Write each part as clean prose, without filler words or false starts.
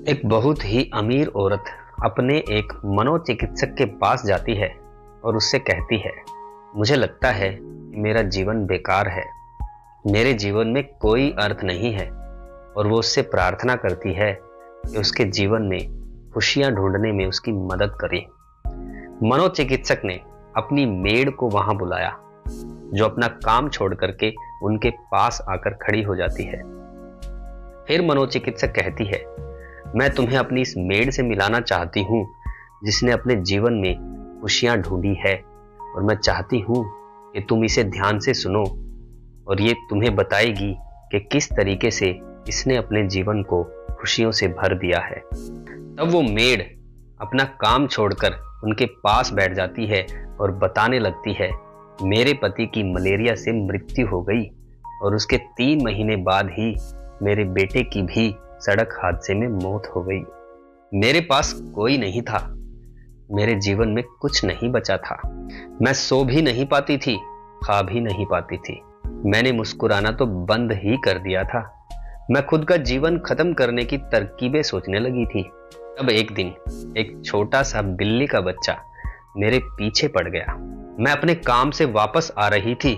एक बहुत ही अमीर औरत अपने एक मनोचिकित्सक के पास जाती है और उससे कहती है, मुझे लगता है कि मेरा जीवन बेकार है, मेरे जीवन में कोई अर्थ नहीं है। और वो उससे प्रार्थना करती है कि उसके जीवन में खुशियां ढूंढने में उसकी मदद करे। मनोचिकित्सक ने अपनी मेड को वहां बुलाया, जो अपना काम छोड़ करके उनके पास आकर खड़ी हो जाती है। फिर मनोचिकित्सक कहती है, मैं तुम्हें अपनी इस मेड से मिलाना चाहती हूँ जिसने अपने जीवन में खुशियां ढूंढी है, और मैं चाहती हूँ कि तुम इसे ध्यान से सुनो और ये तुम्हें बताएगी कि किस तरीके से इसने अपने जीवन को खुशियों से भर दिया है। तब वो मेड अपना काम छोड़कर उनके पास बैठ जाती है और बताने लगती है, मेरे पति की मलेरिया से मृत्यु हो गई और उसके 3 महीने बाद ही मेरे बेटे की भी सड़क हादसे में मौत हो गई। मेरे पास कोई नहीं था, मेरे जीवन में कुछ नहीं बचा था। मैं सो भी नहीं पाती थी, खा भी नहीं पाती थी। मैंने मुस्कुराना तो बंद ही कर दिया था। मैं खुद का जीवन खत्म करने की तरकीबें सोचने लगी थी। तब एक दिन एक छोटा सा बिल्ली का बच्चा मेरे पीछे पड़ गया। मैं अपने काम से वापस आ रही थी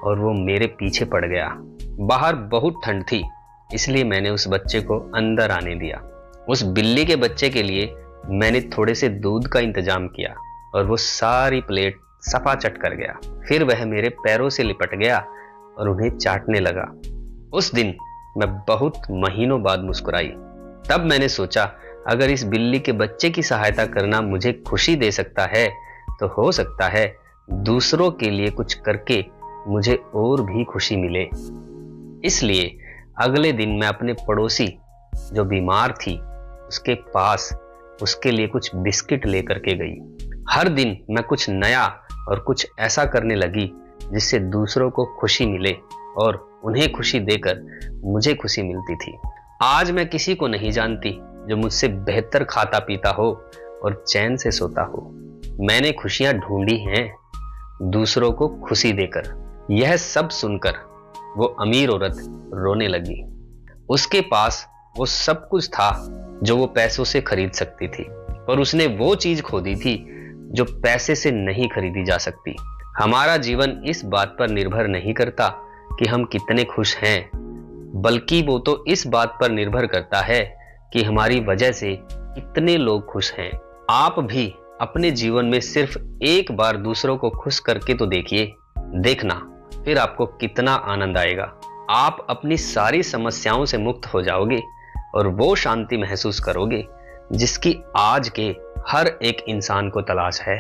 और वो मेरे पीछे पड़ गया। बाहर बहुत ठंड थी, इसलिए मैंने उस बच्चे को अंदर आने दिया। उस बिल्ली के बच्चे के लिए मैंने थोड़े से दूध का इंतजाम किया और वो सारी प्लेट सफा चट कर गया। फिर वह मेरे पैरों से लिपट गया और उन्हें चाटने लगा। उस दिन मैं बहुत महीनों बाद मुस्कुराई। तब मैंने सोचा, अगर इस बिल्ली के बच्चे की सहायता करना मुझे खुशी दे सकता है, तो हो सकता है दूसरों के लिए कुछ करके मुझे और भी खुशी मिले। इसलिए अगले दिन मैं अपने पड़ोसी जो बीमार थी उसके पास उसके लिए कुछ बिस्किट लेकर के गई। हर दिन मैं कुछ नया और कुछ ऐसा करने लगी जिससे दूसरों को खुशी मिले और उन्हें खुशी देकर मुझे खुशी मिलती थी। आज मैं किसी को नहीं जानती जो मुझसे बेहतर खाता पीता हो और चैन से सोता हो। मैंने खुशियां ढूंढी हैं दूसरों को खुशी देकर। यह सब सुनकर वो अमीर औरत रोने लगी। उसके पास वो सब कुछ था जो वो पैसों से खरीद सकती थी, पर उसने वो चीज खो दी थी जो पैसे से नहीं खरीदी जा सकती। हमारा जीवन इस बात पर निर्भर नहीं करता कि हम कितने खुश हैं, बल्कि वो तो इस बात पर निर्भर करता है कि हमारी वजह से कितने लोग खुश हैं। आप भी अपने जीवन में सिर्फ एक बार दूसरों को खुश करके तो देखिए, देखना फिर आपको कितना आनंद आएगा। आप अपनी सारी समस्याओं से मुक्त हो जाओगे और वो शांति महसूस करोगे जिसकी आज के हर एक इंसान को तलाश है।